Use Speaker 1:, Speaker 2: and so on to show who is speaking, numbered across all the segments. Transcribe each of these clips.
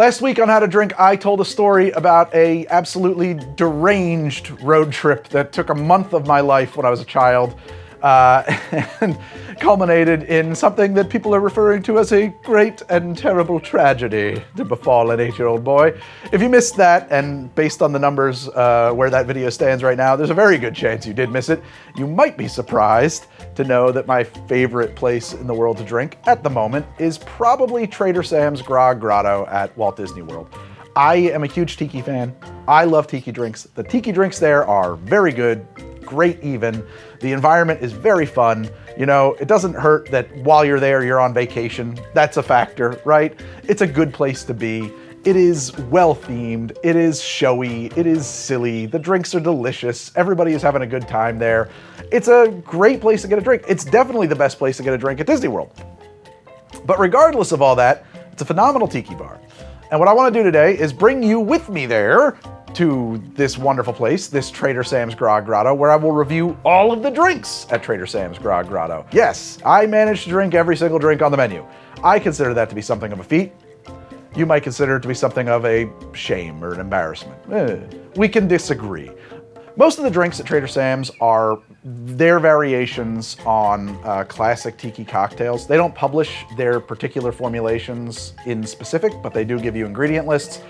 Speaker 1: Last week on How to Drink, I told a story about a absolutely deranged road trip that took a month of my life when I was a child, and culminated in something that people are referring to as a great and terrible tragedy to befall an 8-year-old boy. If you missed that, and based on the numbers where that video stands right now, there's a very good chance you did miss it. You might be surprised to know that my favorite place in the world to drink at the moment is probably Trader Sam's Grog Grotto at Walt Disney World. I am a huge Tiki fan. I love Tiki drinks. The Tiki drinks there are very good, great even. The environment is very fun. You know, it doesn't hurt that while you're there, you're on vacation. That's a factor, right? It's a good place to be. It is well themed. It is showy. It is silly. The drinks are delicious. Everybody is having a good time there. It's a great place to get a drink. It's definitely the best place to get a drink at Disney World. But regardless of all that, it's a phenomenal Tiki bar. And what I want to do today is bring you with me there to this wonderful place, this Trader Sam's Grog Grotto, where I will review all of the drinks at Trader Sam's Grog Grotto. Yes, I managed to drink every single drink on the menu. I consider that to be something of a feat. You might consider it to be something of a shame or an embarrassment. We can disagree. Most of the drinks at Trader Sam's are their variations on classic Tiki cocktails. They don't publish their particular formulations in specific, but they do give you ingredient lists.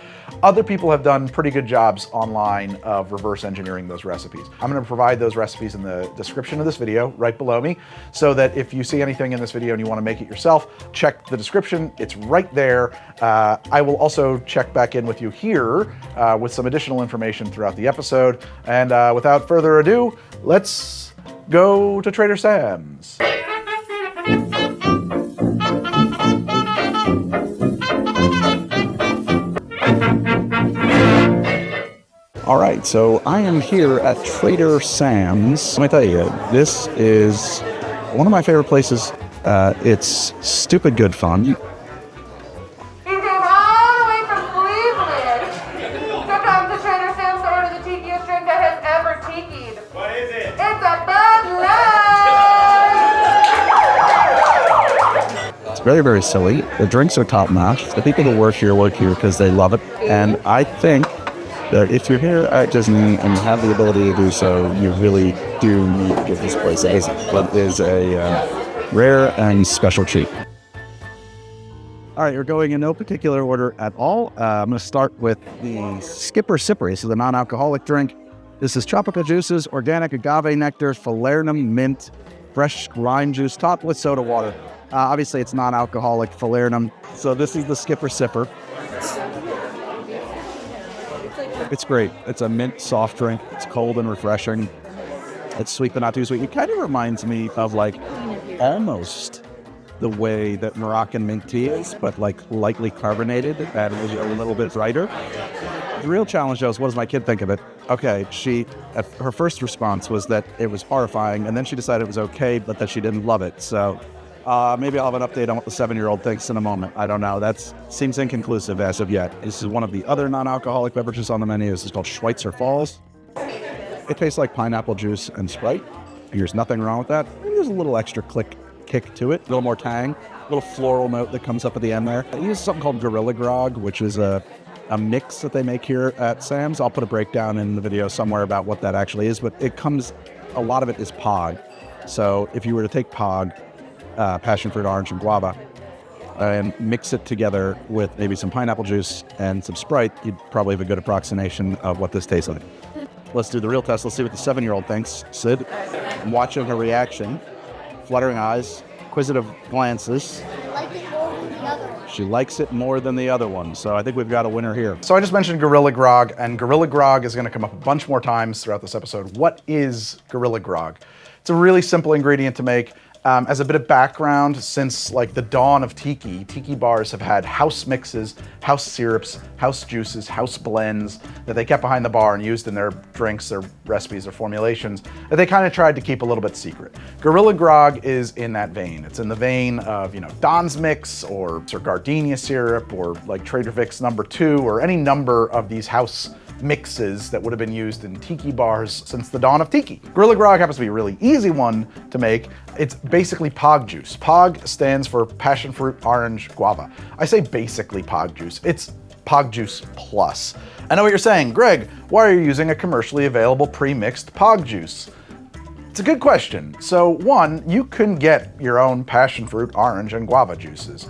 Speaker 1: Other people have done pretty good jobs online of reverse engineering those recipes. I'm going to provide those recipes in the description of this video right below me, so that if you see anything in this video and you want to make it yourself, check the description. It's right there. I will also check back in with you here with some additional information throughout the episode. And without further ado, let's go to Trader Sam's. All right, so I am here at Trader Sam's. Let me tell you, this is one of my favorite places. It's stupid good fun.
Speaker 2: He came all the way from Cleveland to come to Trader Sam's to order the tikiest drink that has ever tikied.
Speaker 3: What is it?
Speaker 2: It's a Bud Light!
Speaker 1: It's very, very silly. The drinks are top notch. The people that work here because they love it. And I think that if you're here at Disney and have the ability to do so, you really do need to give this place a visit. It is a rare and special treat. All right, you're going in no particular order at all. I'm going to start with the Skipper Sipper. This is a non-alcoholic drink. This is tropical juices, organic agave nectar, falernum, mint, fresh lime juice, topped with soda water. Obviously, it's non-alcoholic falernum. So this is the Skipper Sipper. It's great. It's a mint soft drink. It's cold and refreshing. It's sweet but not too sweet. It kind of reminds me of like almost the way that Moroccan mint tea is, but like lightly carbonated and a little bit brighter. The real challenge though is, what does my kid think of it? Okay, her first response was that it was horrifying, and then she decided it was okay, but that she didn't love it. So maybe I'll have an update on what the 7-year-old thinks in a moment. I don't know. That seems inconclusive as of yet. This is one of the other non-alcoholic beverages on the menu. This is called Schweitzer Falls. It tastes like pineapple juice and Sprite. There's nothing wrong with that. Maybe there's a little extra kick to it, a little more tang, a little floral note that comes up at the end there. I use something called Gorilla Grog, which is a mix that they make here at Sam's. I'll put a breakdown in the video somewhere about what that actually is, but a lot of it is Pog. So if you were to take Pog, passion fruit, orange, and guava, and mix it together with maybe some pineapple juice and some Sprite, you'd probably have a good approximation of what this tastes like. Let's do the real test. Let's see what the 7-year-old thinks. Sid, I'm watching her reaction, fluttering eyes, inquisitive glances. She likes it more than the other one, so I think we've got a winner here. So I just mentioned Gorilla Grog, and Gorilla Grog is going to come up a bunch more times throughout this episode. What is Gorilla Grog? It's a really simple ingredient to make. As a bit of background, since like the dawn of Tiki bars have had house mixes, house syrups, house juices, house blends that they kept behind the bar and used in their drinks, their recipes, their formulations that they kind of tried to keep a little bit secret. Gorilla Grog is in that vein. It's in the vein of, Don's Mix or Gardenia syrup or like Trader Vic's No. 2 or any number of these house mixes that would have been used in Tiki bars since the dawn of Tiki. Gorilla Grog happens to be a really easy one to make. It's basically Pog juice. Pog stands for passion fruit, orange, guava. I say basically Pog juice. It's Pog Juice Plus. I know what you're saying, Greg, why are you using a commercially available pre-mixed Pog Juice? It's a good question. So one, you can get your own passion fruit, orange, and guava juices.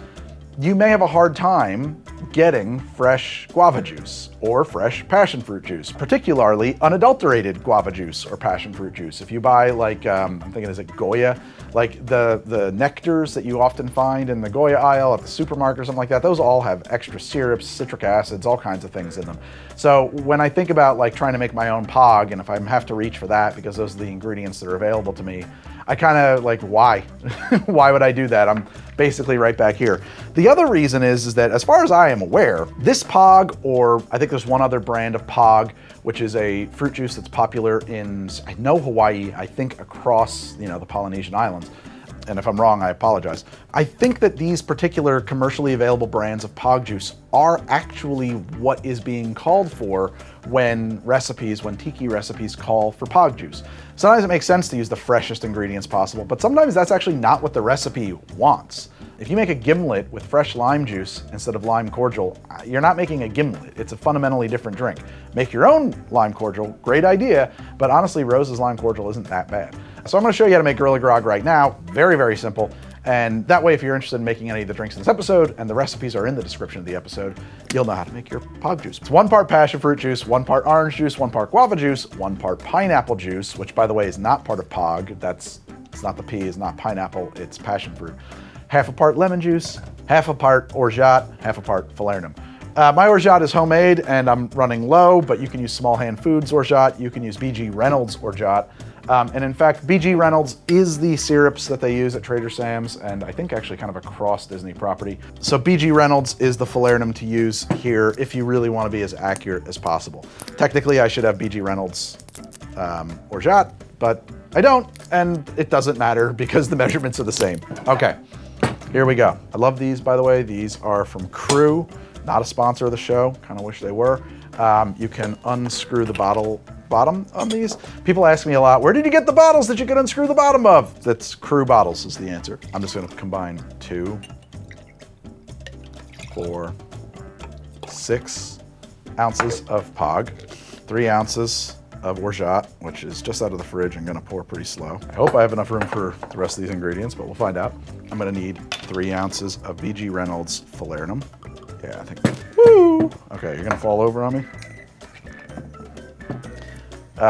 Speaker 1: You may have a hard time getting fresh guava juice or fresh passion fruit juice, particularly unadulterated guava juice or passion fruit juice. If you buy like, I'm thinking, is it Goya? Like the nectars that you often find in the Goya aisle at the supermarket or something like that, those all have extra syrups, citric acids, all kinds of things in them. So when I think about like trying to make my own Pog, and if I have to reach for that because those are the ingredients that are available to me, I kind of like, why? Why would I do that? I'm basically right back here. The other reason is that as far as I am aware, this Pog, or I think there's one other brand of Pog, which is a fruit juice that's popular in, I know Hawaii, I think across, the Polynesian islands. And if I'm wrong, I apologize. I think that these particular commercially available brands of Pog juice are actually what is being called for when Tiki recipes call for Pog juice. Sometimes it makes sense to use the freshest ingredients possible, but sometimes that's actually not what the recipe wants. If you make a gimlet with fresh lime juice instead of lime cordial, you're not making a gimlet. It's a fundamentally different drink. Make your own lime cordial, great idea, but honestly, Rose's lime cordial isn't that bad. So I'm gonna show you how to make Gorilla Grog right now. Very, very simple. And that way, if you're interested in making any of the drinks in this episode, and the recipes are in the description of the episode, you'll know how to make your Pog juice. It's 1 part passion fruit juice, 1 part orange juice, 1 part guava juice, 1 part pineapple juice, which by the way is not part of Pog. It's not the P, it's not pineapple, it's passion fruit. Half a part lemon juice, half a part orgeat, half a part falernum. My orgeat is homemade and I'm running low, but you can use Small Hand Foods orgeat, you can use BG Reynolds orgeat. And in fact, BG Reynolds is the syrups that they use at Trader Sam's, and I think actually kind of across Disney property. So BG Reynolds is the falernum to use here if you really want to be as accurate as possible. Technically, I should have BG Reynolds orgeat, but I don't, and it doesn't matter because the measurements are the same. Okay, here we go. I love these, by the way. These are from Crew, not a sponsor of the show. Kind of wish they were. You can unscrew the bottom on these. People ask me a lot, where did you get the bottles that you could unscrew the bottom of? That's Crew bottles is the answer. I'm just gonna combine 2, 4, 6 ounces of Pog, 3 ounces of orgeat, which is just out of the fridge and gonna pour pretty slow. I hope I have enough room for the rest of these ingredients, but we'll find out. I'm gonna need 3 ounces of BG Reynolds falernum. Yeah, I think, woo! Okay, you're gonna fall over on me.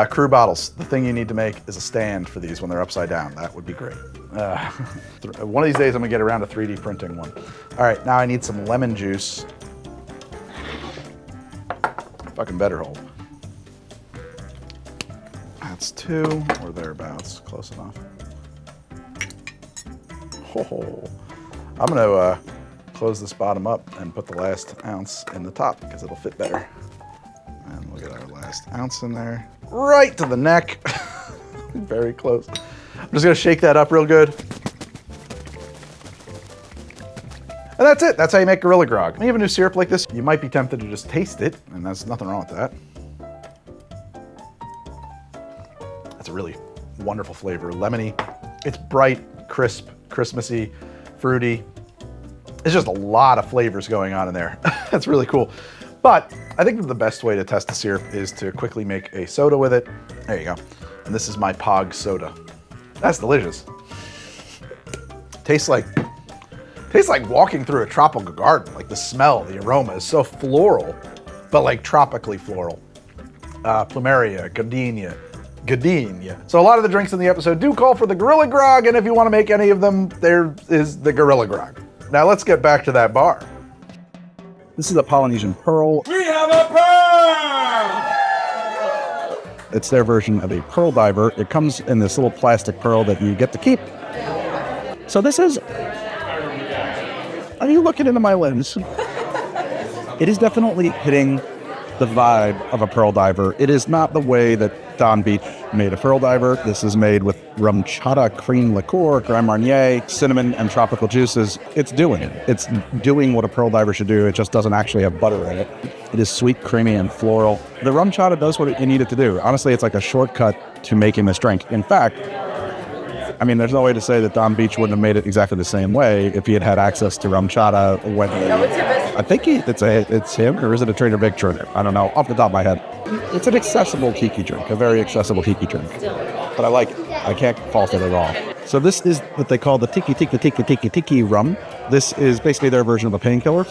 Speaker 1: Crew bottles. The thing you need to make is a stand for these when they're upside down. That would be great. One of these days I'm gonna get around to 3D printing one. All right, now I need some lemon juice. Fucking better hold. That's 2 or thereabouts, close enough. Oh, I'm gonna close this bottom up and put the last ounce in the top because it'll fit better. And we'll get our last ounce in there. Right to the neck. Very close. I'm just gonna shake that up real good. And that's it. That's how you make Gorilla Grog. When you have a new syrup like this, you might be tempted to just taste it, and there's nothing wrong with that. That's a really wonderful flavor. Lemony. It's bright, crisp, Christmassy, fruity. It's just a lot of flavors going on in there. That's really cool. But I think the best way to test the syrup is to quickly make a soda with it. There you go. And this is my Pog soda. That's delicious. Tastes like walking through a tropical garden. Like the smell, the aroma is so floral, but like tropically floral. Plumeria, gardenia. So a lot of the drinks in the episode do call for the Gorilla Grog, and if you want to make any of them, there is the Gorilla Grog. Now let's get back to that bar. This is a Polynesian Pearl.
Speaker 3: We have a pearl!
Speaker 1: It's their version of a pearl diver. It comes in this little plastic pearl that you get to keep. So this is... Are you looking into my lens? It is definitely hitting the vibe of a pearl diver. It is not the way that Don Beach made a pearl diver. This is made with rum chata, cream liqueur, Grand Marnier, cinnamon, and tropical juices. It's doing it. It's doing what a pearl diver should do. It just doesn't actually have butter in it. It is sweet, creamy, and floral. The rum chata does what it needed to do. Honestly, it's like a shortcut to making this drink. In fact, I mean, there's no way to say that Don Beach wouldn't have made it exactly the same way if he had had access to rum chata when he
Speaker 3: I think it's him, or is it a Trader Vic drink? I don't know, off the top of my head. It's an accessible tiki drink, a very accessible tiki drink. But I like it. I can't fault it at all. So this is what they call the Tiki rum. This is basically their version of a painkiller.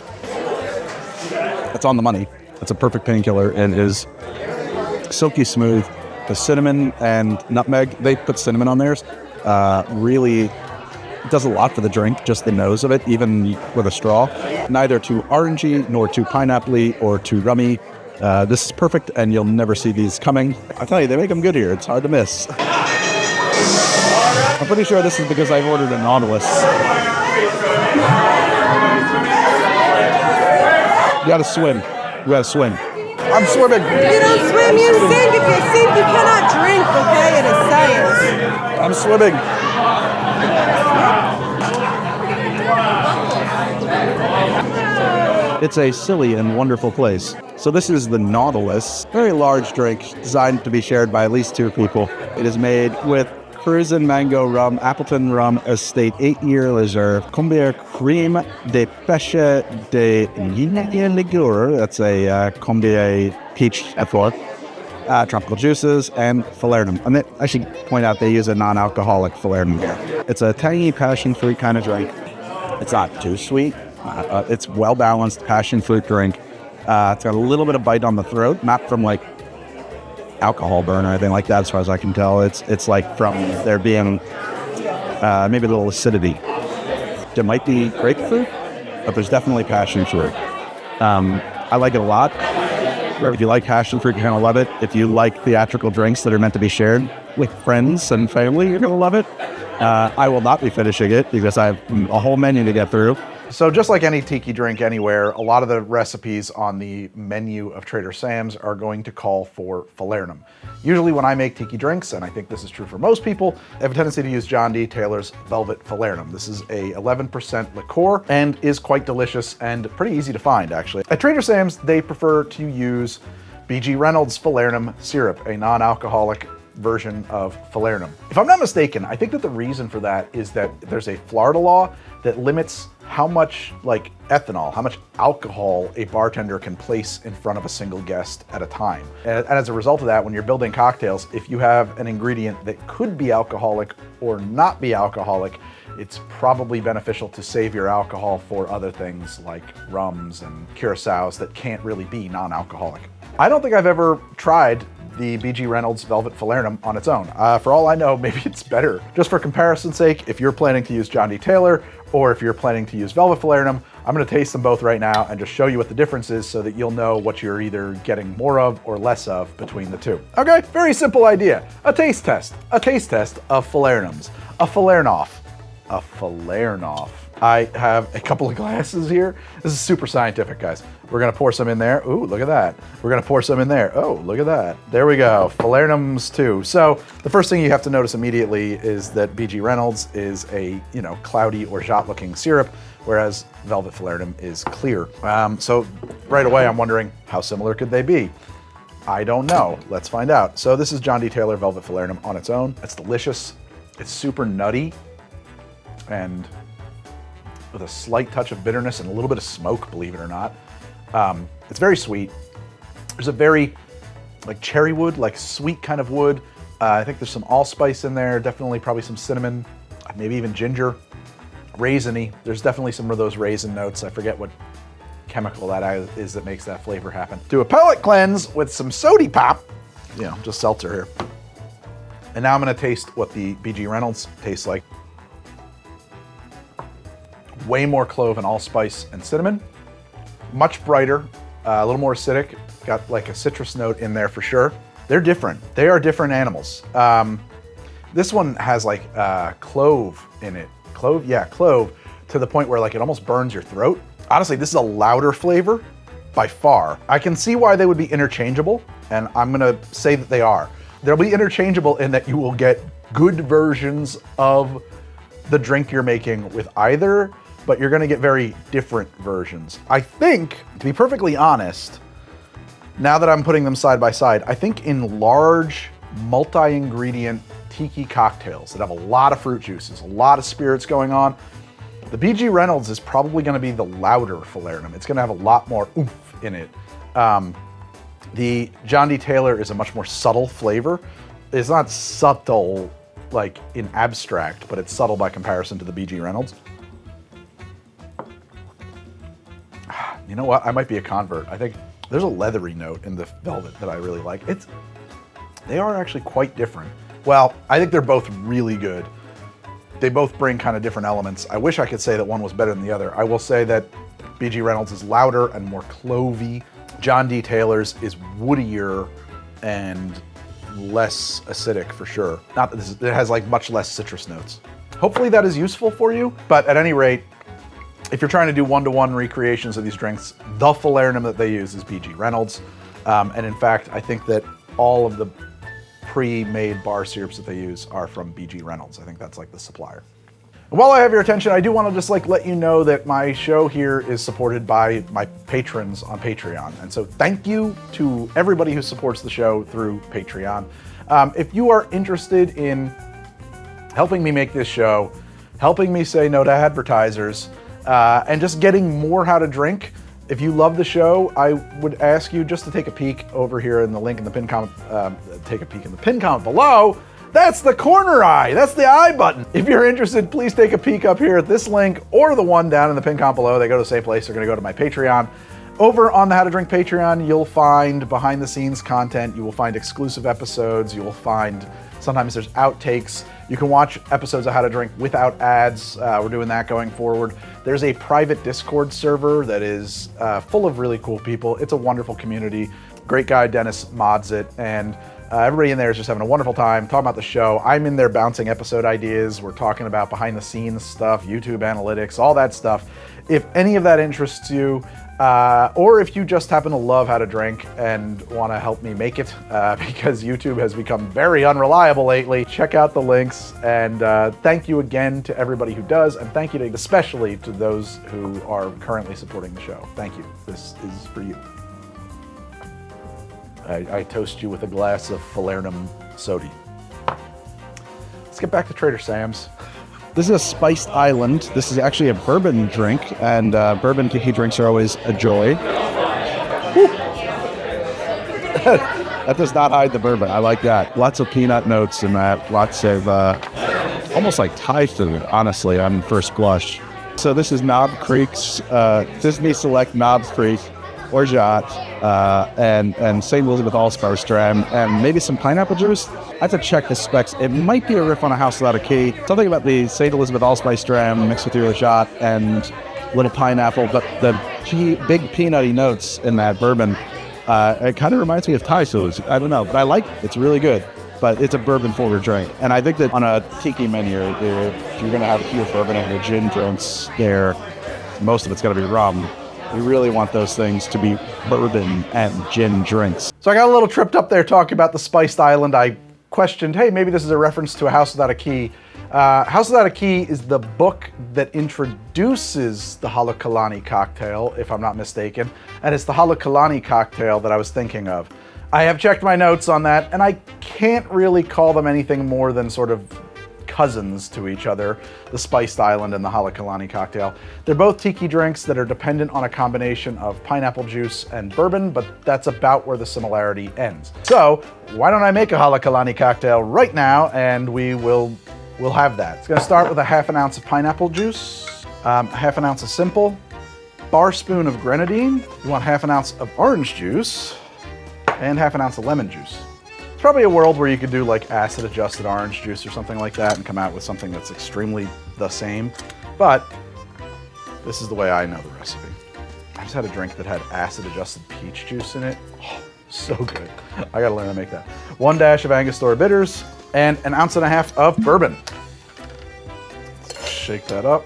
Speaker 3: It's on the money. It's a perfect painkiller and is silky smooth. The cinnamon and nutmeg, they put cinnamon on theirs. Really does a lot for the drink, just the nose of it, even with a straw. Neither too orangey, nor too pineapple-y, or too rummy. This is perfect, and you'll never see these coming. I tell you, they make them good here. It's hard to miss. I'm pretty sure this is because I ordered a Nautilus. You gotta swim. You gotta swim. I'm swimming.
Speaker 4: You don't swim, you sink. If you sink, you cannot drink, okay? It is science.
Speaker 3: I'm swimming. It's a silly and wonderful place. So this is the Nautilus, very large drink designed to be shared by at least 2 people. It is made with Cruisin' Mango Rum, Appleton Rum Estate 8-year Reserve, Combier Cream de Pêche de Ligur, that's a Combier Peach Effort, tropical juices, and Falernum. And I should point out they use a non-alcoholic Falernum here. It's a tangy passion fruit kind of drink. It's not too sweet. It's well-balanced passion fruit drink. It's got a little bit of bite on the throat, not from like alcohol burn or anything like that, as far as I can tell. It's like from there being maybe a little acidity. There might be grapefruit, but there's definitely passion fruit. I like it a lot. If you like passion fruit, you're going to love it. If you like theatrical drinks that are meant to be shared with friends and family, you're going to love it. I will not be finishing it because I have a whole menu to get through.
Speaker 1: So just like any tiki drink anywhere, a lot of the recipes on the menu of Trader Sam's are going to call for Falernum. Usually when I make tiki drinks, and I think this is true for most people, I have a tendency to use John D. Taylor's Velvet Falernum. This is a 11% liqueur and is quite delicious and pretty easy to find, actually. At Trader Sam's, they prefer to use B.G. Reynolds Falernum syrup, a non-alcoholic version of Falernum. If I'm not mistaken, I think that the reason for that is that there's a Florida law that limits how much like ethanol, how much alcohol a bartender can place in front of a single guest at a time. And as a result of that, when you're building cocktails, if you have an ingredient that could be alcoholic or not be alcoholic, it's probably beneficial to save your alcohol for other things like rums and curacao that can't really be non-alcoholic. I don't think I've ever tried the B.G. Reynolds Velvet Falernum on its own. For all I know, maybe it's better. Just for comparison's sake, if you're planning to use John D. Taylor, or if you're planning to use Velvet Falernum, I'm gonna taste them both right now and just show you what the difference is so that you'll know what you're either getting more of or less of between the two. Okay, very simple idea. A taste test of Falernums. A Falern-off. A Falern-off. I have a couple of glasses here. This is super scientific, guys. We're gonna pour some in there. Ooh, look at that. We're gonna pour some in there. Oh, look at that. There we go, Falernums too. So the first thing you have to notice immediately is that B.G. Reynolds is a, cloudy or jatte-looking syrup, whereas Velvet Falernum is clear. So right away I'm wondering, how similar could they be? I don't know, let's find out. So this is John D. Taylor Velvet Falernum on its own. It's delicious, it's super nutty, and with a slight touch of bitterness and a little bit of smoke, believe it or not. It's very sweet. There's a very cherry wood, sweet kind of wood. I think there's some allspice in there, definitely probably some cinnamon, maybe even ginger. Raisiny, there's definitely some of those raisin notes. I forget what chemical that is that makes that flavor happen. Do a palate cleanse with some sody pop, just seltzer here. And now I'm gonna taste what the B.G. Reynolds tastes like. Way more clove and allspice and cinnamon. Much brighter, a little more acidic. Got a citrus note in there for sure. They're different. They are different animals. This one has clove in it. Clove, yeah, clove, to the point where it almost burns your throat. Honestly, this is a louder flavor by far. I can see why they would be interchangeable, and I'm gonna say that they are. They'll be interchangeable in that you will get good versions of the drink you're making with either, but you're gonna get very different versions. I think, to be perfectly honest, now that I'm putting them side by side, I think in large, multi-ingredient tiki cocktails that have a lot of fruit juices, a lot of spirits going on, The BG Reynolds is probably gonna be the louder Falernum. It's gonna have a lot more oomph in it. The John D. Taylor is a much more subtle flavor. It's not subtle like in abstract, but it's subtle by comparison to the BG Reynolds. You know what? I might be a convert. I think there's a leathery note in the velvet that I really like. They are actually quite different. Well, I think they're both really good. They both bring kind of different elements. I wish I could say that one was better than the other. I will say that BG Reynolds is louder and more clovey. John D. Taylor's is woodier and less acidic for sure. Not that it has like much less citrus notes. Hopefully that is useful for you, but at any rate, if you're trying to do one-to-one recreations of these drinks, the Falernum that they use is BG Reynolds. And in fact, I think that all of the pre-made bar syrups that they use are from BG Reynolds. I think that's like the supplier. And while I have your attention, I do want to just like let you know that my show here is supported by my patrons on Patreon. And so thank you to everybody who supports the show through Patreon. If you are interested in helping me make this show, helping me say no to advertisers, and just getting more how to drink, if you love the show, I would ask you just to take a peek over here in the link in the pin comment, take a peek in the pin comment below. That's the corner eye, that's the I button. If you're interested, please take a peek up here at this link or the one down in the pin comment below. They go to the same place, they're gonna go to my Patreon. Over on the How to Drink Patreon, you'll find behind the scenes content, you will find exclusive episodes, you will find, sometimes there's outtakes. You can watch episodes of How to Drink without ads. We're doing that going forward. There's a private Discord server that is full of really cool people. It's a wonderful community. Great guy, Dennis, mods it, and everybody in there is just having a wonderful time talking about the show. I'm in there bouncing episode ideas. We're talking about behind the scenes stuff, YouTube analytics, all that stuff. If any of that interests you, or if you just happen to love How to Drink and want to help me make it, because YouTube has become very unreliable lately, check out the links. And thank you again to everybody who does, and thank you especially to those who are currently supporting the show. Thank you. This is for you. I toast you with a glass of Falernum soda. Let's get back to Trader Sam's.
Speaker 3: This is a spiced island. This is actually a bourbon drink, and bourbon tiki drinks are always a joy. That does not hide the bourbon. I like that. Lots of peanut notes in that. Lots of almost like Thai food, honestly, on first blush. So this is Knob Creek's Disney Select Knob Creek Orgeat and St. Elizabeth Allspice Dram, and maybe some pineapple juice. I have to check the specs. It might be a riff on a house without a key. Something about the St. Elizabeth Allspice Dram mixed with your Orgeat and little pineapple, but the big peanutty notes in that bourbon, it kind of reminds me of Thai food. I don't know, but I like it. It's really good. But it's a bourbon forward drink. And I think that on a tiki menu, if you're going to have pure bourbon and your gin drinks there, most of it's going to be rum. We really want those things to be bourbon and gin drinks.
Speaker 1: So I got a little tripped up there talking about the spiced island. I questioned, hey, maybe this is a reference to A House Without a Key. House Without a Key is the book that introduces the Halekulani cocktail, if I'm not mistaken. And it's the Halekulani cocktail that I was thinking of. I have checked my notes on that, and I can't really call them anything more than sort of cousins to each other, the Spiced Island and the Halekulani cocktail. They're both tiki drinks that are dependent on a combination of pineapple juice and bourbon, but that's about where the similarity ends. So why don't I make a Halekulani cocktail right now, and we'll have that. It's gonna start with a half an ounce of pineapple juice, half an ounce of simple, bar spoon of grenadine. You want half an ounce of orange juice, and half an ounce of lemon juice. It's probably a world where you could do like acid adjusted orange juice or something like that and come out with something that's extremely the same. But this is the way I know the recipe. I just had a drink that had acid adjusted peach juice in it. Oh, so good. I gotta learn how to make that. 1 dash of Angostura bitters and an ounce and a half of bourbon. Let's shake that up.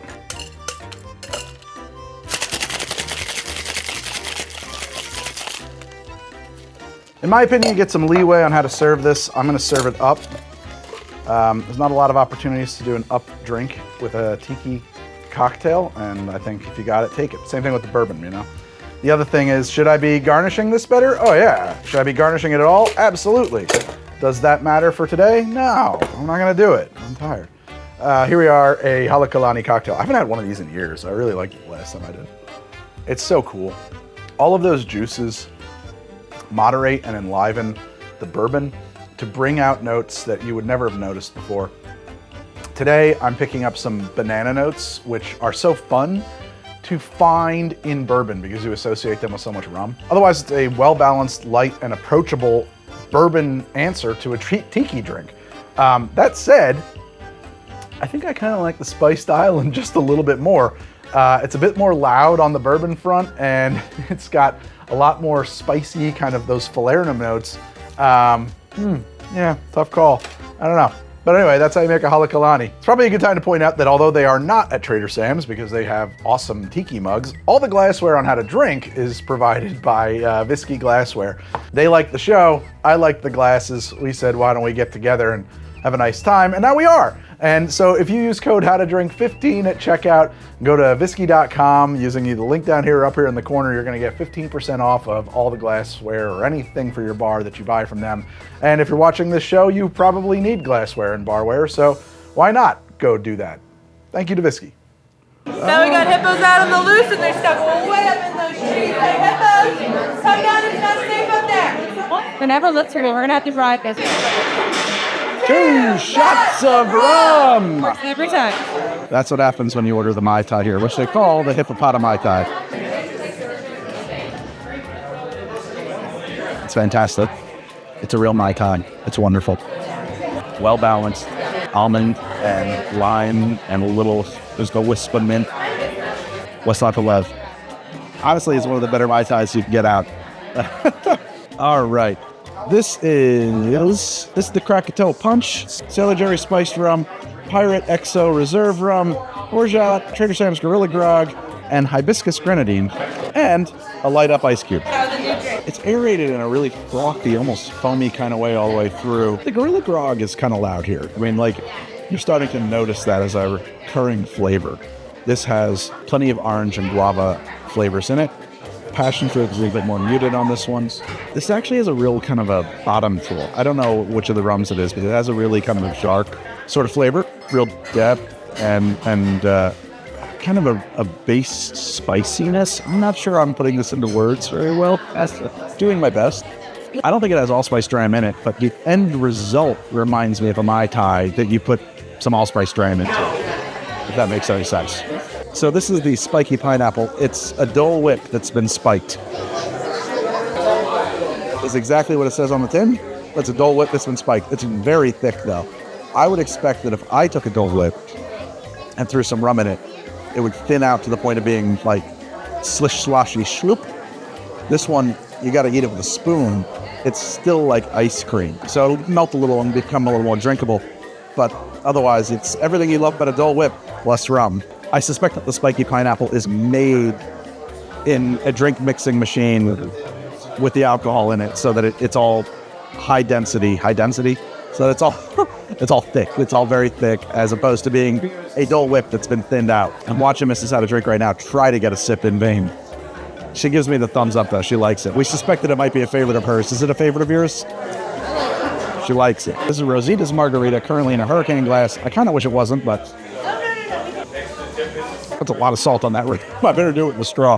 Speaker 1: In my opinion, you get some leeway on how to serve this. I'm gonna serve it up. There's not a lot of opportunities to do an up drink with a tiki cocktail, and I think if you got it, take it. Same thing with the bourbon, you know? The other thing is, should I be garnishing this better? Oh yeah. Should I be garnishing it at all? Absolutely. Does that matter for today? No, I'm not gonna do it. I'm tired. Here we are, a Halekulani cocktail. I haven't had one of these in years. I really liked it last time I did. It's so cool. All of those juices moderate and enliven the bourbon to bring out notes that you would never have noticed before. Today, I'm picking up some banana notes, which are so fun to find in bourbon because you associate them with so much rum. Otherwise, it's a well-balanced, light, and approachable bourbon answer to a tiki drink. That said, I think I kind of like the spiced island just a little bit more. It's a bit more loud on the bourbon front, and it's got a lot more spicy, kind of those Falernum notes. Yeah, tough call. I don't know. But anyway, that's how you make a Halekulani. It's probably a good time to point out that although they are not at Trader Sam's because they have awesome tiki mugs, all the glassware on how to drink is provided by Visky Glassware. They like the show, I like the glasses. We said, why don't we get together and have a nice time? And now we are. And so if you use code HowToDrink15 at checkout, go to visky.com using either the link down here or up here in the corner, you're gonna get 15% off of all the glassware or anything for your bar that you buy from them. And if you're watching this show, you probably need glassware and barware, so why not go do that? Thank you to Visky.
Speaker 2: Now we got hippos out on the loose and they're stuck way up in those trees. Hey, hippos, come down, it's not safe up there.
Speaker 4: Whenever let's hear it, we're gonna have to ride this
Speaker 3: 2 shots of rum!
Speaker 4: every time.
Speaker 3: That's what happens when you order the Mai Tai here, which they call the HippopotoMai-Tai. It's fantastic. It's a real Mai Tai. It's wonderful. Well balanced. Almond and lime and a little, there's a wisp of mint. What's not to love? Honestly, it's one of the better Mai Tais you can get out. All right. This is the Krakatoa Punch, Sailor Jerry Spiced Rum, Pirate XO Reserve Rum, Orgeat, Trader Sam's Gorilla Grog, and Hibiscus Grenadine, and a light up ice cube. It's aerated in a really frothy, almost foamy kind of way all the way through. The Gorilla Grog is kind of loud here. I mean, like, you're starting to notice that as a recurring flavor. This has plenty of orange and guava flavors in it. Passion fruit is a little bit more muted on this one. This actually has a real kind of a bottom to it. I don't know which of the rums it is, but it has a really kind of a dark sort of flavor, real depth, and kind of a base spiciness. I'm not sure I'm putting this into words very well. Doing my best. I don't think it has allspice dram in it, but the end result reminds me of a Mai Tai that you put some allspice dram into, if that makes any sense. So this is the Spikey Pineapple. It's a Dole Whip that's been spiked. It's exactly what it says on the tin. It's a Dole Whip that's been spiked. It's very thick though. I would expect that if I took a Dole Whip and threw some rum in it, it would thin out to the point of being like slish sloshy shloop. This one, you gotta eat it with a spoon. It's still like ice cream. So it'll melt a little and become a little more drinkable. But otherwise, it's everything you love but a Dole Whip plus rum. I suspect that the Spikey Pineapple is made in a drink mixing machine with the alcohol in it so that it's all high density, so that it's all thick. It's all very thick as opposed to being a Dole Whip that's been thinned out. I'm watching Mrs. How to Drink right now try to get a sip in vain. She gives me the thumbs up though. She likes it. We suspect that it might be a favorite of hers. Is it a favorite of yours? She likes it. This is Rosita's Margarita, currently in a hurricane glass. I kind of wish it wasn't, but that's a lot of salt on that. I better do it with a straw.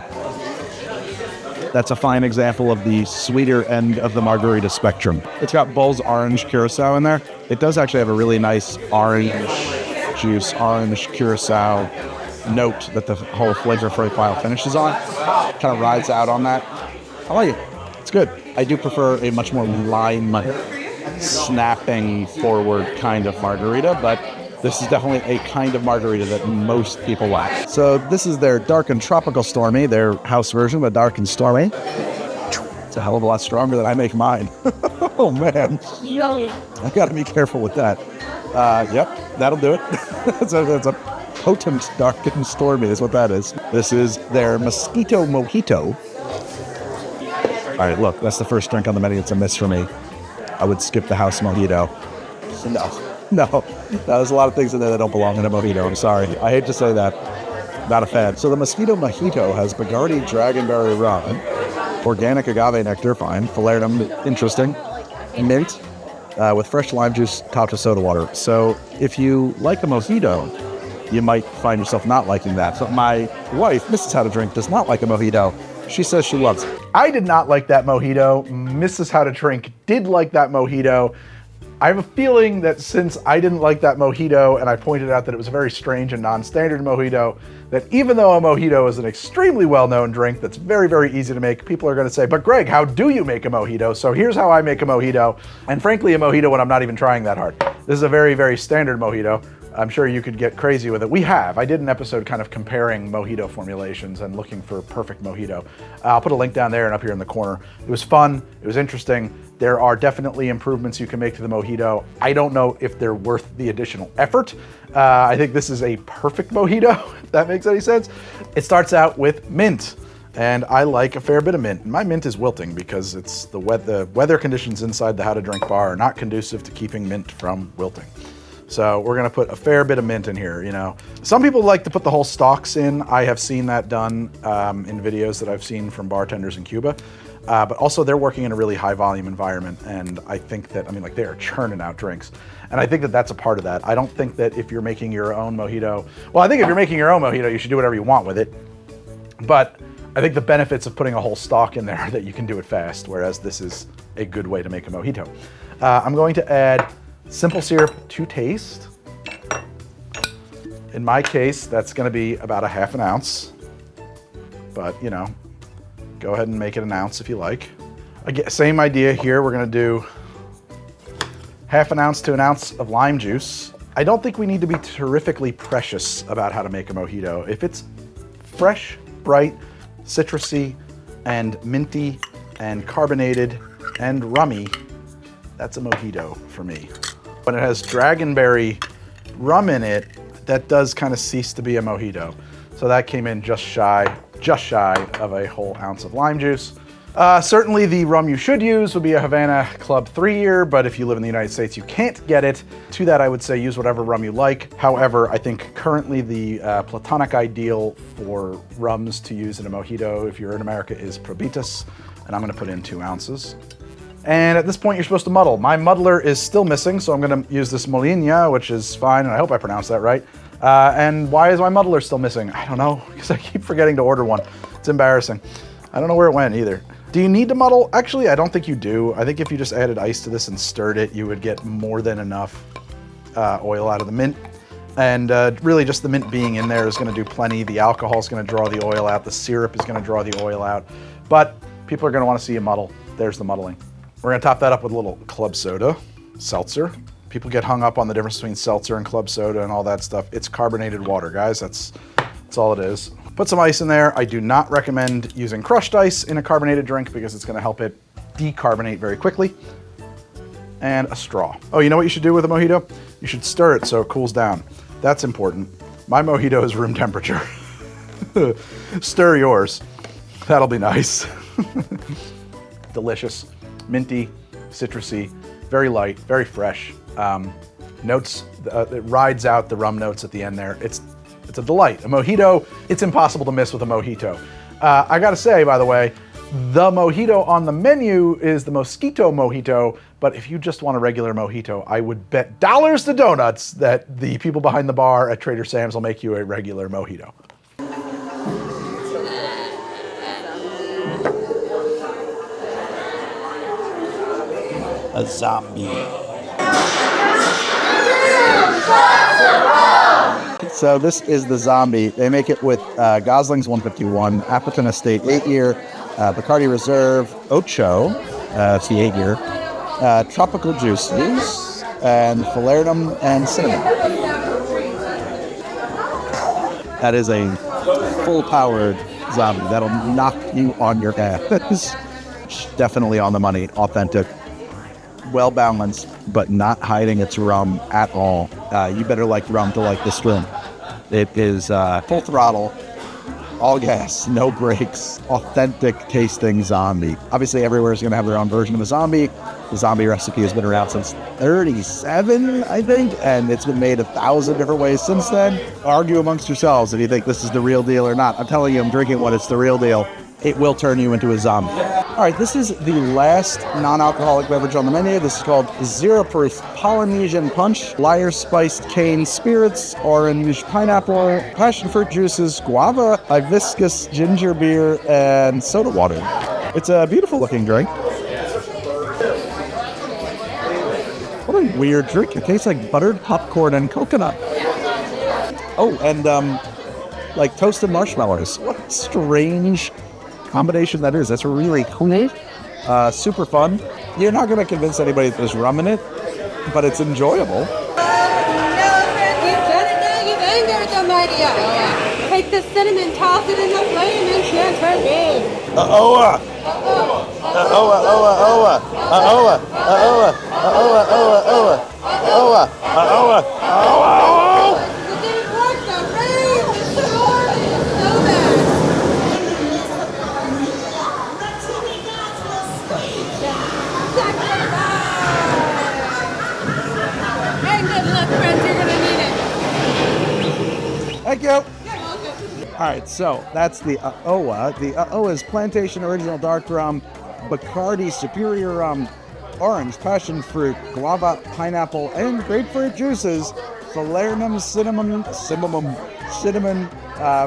Speaker 3: That's a fine example of the sweeter end of the margarita spectrum. It's got Bull's orange curacao in there. It does actually have a really nice orange juice, orange curacao note that the whole flavor profile finishes on. Kind of rides out on that. I like it. It's good. I do prefer a much more lime, snapping forward kind of margarita, but this is definitely a kind of margarita that most people like. So this is their Dark and Tropical Stormy, their house version of a Dark and Stormy. It's a hell of a lot stronger than I make mine. Oh man. I gotta be careful with that. Yep, that'll do it. That's a potent Dark and Stormy is what that is. This is their Mosquito Mojito. All right, look, that's the first drink on the menu. It's a miss for me. I would skip the house mojito. No, there's a lot of things in there that don't belong in a mojito. I'm sorry. I hate to say that. Not a fan. So the Mosquito Mojito has Bacardi Dragonberry Rum, organic agave nectar, fine, Falernum, interesting, mint, with fresh lime juice topped with soda water. So if you like a mojito, you might find yourself not liking that. So my wife, Mrs. How to Drink, does not like a mojito. She says she loves it.
Speaker 1: I did not like that mojito. Mrs. How to Drink did like that mojito. I have a feeling that since I didn't like that mojito and I pointed out that it was a very strange and non-standard mojito, that even though a mojito is an extremely well-known drink that's very, very easy to make, people are going to say, but Greg, how do you make a mojito? So here's how I make a mojito. And frankly, a mojito when I'm not even trying that hard. This is a very, very standard mojito. I'm sure you could get crazy with it. I did an episode kind of comparing mojito formulations and looking for perfect mojito. I'll put a link down there and up here in the corner. It was fun, it was interesting. There are definitely improvements you can make to the mojito. I don't know if they're worth the additional effort. I think this is a perfect mojito, if that makes any sense. It starts out with mint, and I like a fair bit of mint. My mint is wilting because it's the weather conditions inside the How to Drink bar are not conducive to keeping mint from wilting. So we're gonna put a fair bit of mint in here, you know. Some people like to put the whole stalks in. I have seen that done in videos that I've seen from bartenders in Cuba. But also they're working in a really high volume environment, and I think that, like they are churning out drinks. And I think that that's a part of that. I don't think that if you're making your own mojito, well, I think if you're making your own mojito, you should do whatever you want with it. But I think the benefits of putting a whole stalk in there are that you can do it fast, whereas this is a good way to make a mojito. I'm going to add simple syrup to taste. In my case, that's gonna be about a half an ounce, but you know, go ahead and make it an ounce if you like. Again, same idea here. We're gonna do half an ounce to an ounce of lime juice. I don't think we need to be terrifically precious about how to make a mojito. If it's fresh, bright, citrusy, and minty, and carbonated, and rummy, that's a mojito for me. When it has dragonberry rum in it, that does kind of cease to be a mojito. So that came in just shy of a whole ounce of lime juice. Certainly the rum you should use would be a Havana Club 3-year, but if you live in the United States, you can't get it. To that, I would say use whatever rum you like. However, I think currently the platonic ideal for rums to use in a mojito, if you're in America, is Probitas, and I'm gonna put in 2 ounces. And at this point, you're supposed to muddle. My muddler is still missing, so I'm gonna use this Molina, which is fine, and I hope I pronounced that right. And why is my muddler still missing? I don't know, because I keep forgetting to order one. It's embarrassing. I don't know where it went either. Do you need to muddle? Actually, I don't think you do. I think if you just added ice to this and stirred it, you would get more than enough oil out of the mint. And really just the mint being in there is gonna do plenty. The alcohol is gonna draw the oil out. The syrup is gonna draw the oil out. But people are gonna wanna see you muddle. There's the muddling. We're gonna top that up with a little club soda, seltzer. People get hung up on the difference between seltzer and club soda and all that stuff. It's carbonated water, guys. That's all it is. Put some ice in there. I do not recommend using crushed ice in a carbonated drink because it's gonna help it decarbonate very quickly. And a straw. Oh, you know what you should do with a mojito? You should stir it so it cools down. That's important. My mojito is room temperature. Stir yours. That'll be nice. Delicious. Minty, citrusy, very light, very fresh. Notes, it rides out the rum notes at the end there. It's a delight. A mojito, it's impossible to miss with a mojito. I gotta say, by the way, the mojito on the menu is the Mosquito Mojito, but if you just want a regular mojito, I would bet dollars to donuts that the people behind the bar at Trader Sam's will make you a regular mojito.
Speaker 3: A zombie. So this is the zombie. They make it with Gosling's 151, Appleton Estate 8-year, Bacardi Reserve, Ocho, it's the 8-year, tropical juices, and Falernum and cinnamon. That is a full-powered zombie. That'll knock you on your ass. Definitely on the money, authentic. Well balanced, but not hiding its rum at all. You better like rum to like this drink. It is full throttle, all gas, no brakes, authentic tasting zombie. Obviously, everywhere is going to have their own version of a zombie. The zombie recipe has been around since 1937, I think, and it's been made 1,000 different ways since then. Argue amongst yourselves if you think this is the real deal or not. I'm telling you, I'm drinking one, it's the real deal. It will turn you into a zombie. All right, this is the last non-alcoholic beverage on the menu. This is called Zero Proof Polynesian Punch. Lyre spiced cane spirits, orange pineapple, passion fruit juices, guava, hibiscus, ginger beer, and soda water. It's a beautiful looking drink. What a weird drink. It tastes like buttered popcorn and coconut. Oh, and like toasted marshmallows. What a strange combination that is. That's really cool. Super fun. You're not going to convince anybody that there's rum in it, but it's enjoyable.
Speaker 4: Take the cinnamon, toss it in the flame, and share turkey. It didn't work though, right? It's so hard. It's so bad. Hey, good luck, friends. You're gonna need it.
Speaker 3: Thank you. All right, so that's the Aoa. The Aoa is Plantation Original Dark Rum, Bacardi Superior Rum, orange, passion fruit, guava, pineapple, and grapefruit juices, Falernum, cinnamon,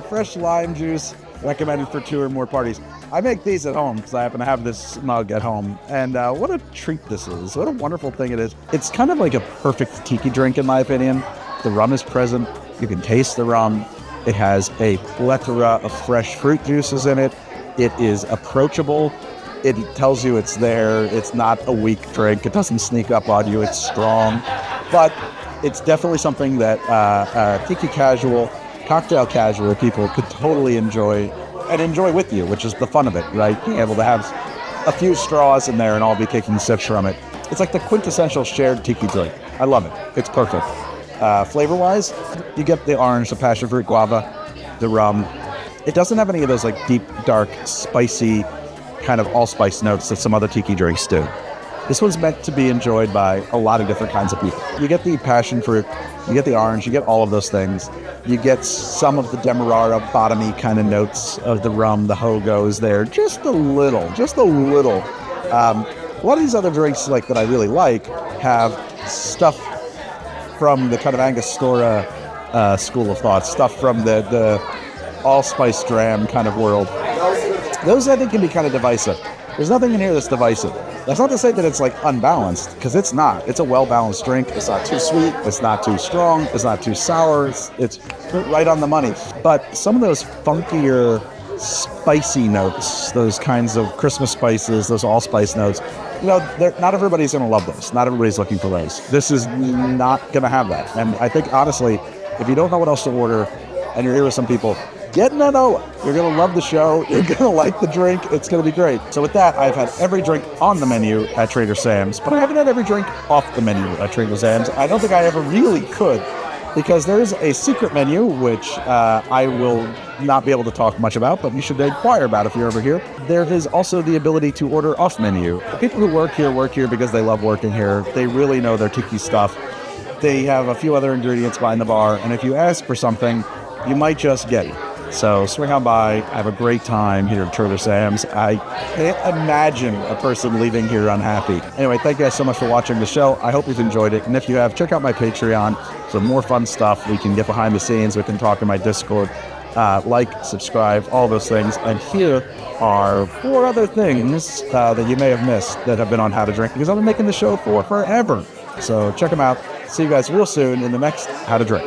Speaker 3: fresh lime juice, recommended for 2 or more parties. I make these at home because I happen to have this mug at home, and what a treat this is. What a wonderful thing it is. It's kind of like a perfect tiki drink in my opinion. The rum is present. You can taste the rum. It has a plethora of fresh fruit juices in it. It is approachable. It tells you it's there. It's not a weak drink. It doesn't sneak up on you. It's strong. But it's definitely something that tiki casual, cocktail casual people could totally enjoy and enjoy with you, which is the fun of it, right? Being able to have a few straws in there and all be taking sips from it. It's like the quintessential shared tiki drink. I love it. It's perfect. Flavor-wise, you get the orange, the passion fruit, guava, the rum. It doesn't have any of those like deep, dark, spicy, kind of allspice notes that some other tiki drinks do. This one's meant to be enjoyed by a lot of different kinds of people. You get the passion fruit, you get the orange, you get all of those things. You get some of the demerara, bottomy kind of notes of the rum, the hogo is there, just a little. A lot of these other drinks like that I really like have stuff from the kind of Angostura school of thought, stuff from the allspice dram kind of world. Those I think can be kind of divisive. There's nothing in here that's divisive. That's not to say that it's like unbalanced, because it's not. It's a well-balanced drink. It's not too sweet. It's not too strong. It's not too sour. It's right on the money. But some of those funkier, spicy notes, those kinds of Christmas spices, those allspice notes, not everybody's going to love those. Not everybody's looking for those. This is not going to have that. And I think, honestly, if you don't know what else to order and you're here with some people, get an Aoa. You're going to love the show. You're going to like the drink. It's going to be great. So with that, I've had every drink on the menu at Trader Sam's, but I haven't had every drink off the menu at Trader Sam's. I don't think I ever really could, because there's a secret menu, which I will not be able to talk much about, but you should inquire about if you're over here. There is also the ability to order off menu. The people who work here because they love working here. They really know their tiki stuff. They have a few other ingredients behind the bar, and if you ask for something, you might just get it. So swing on by, have a great time here at Trader Sam's. I can't imagine a person leaving here unhappy. Anyway, thank you guys so much for watching the show. I hope you've enjoyed it. And if you have, check out my Patreon for more fun stuff. We can get behind the scenes. We can talk in my Discord. Like, subscribe, all those things. And here are 4 other things that you may have missed that have been on How to Drink, because I've been making the show for forever. So check them out. See you guys real soon in the next How to Drink.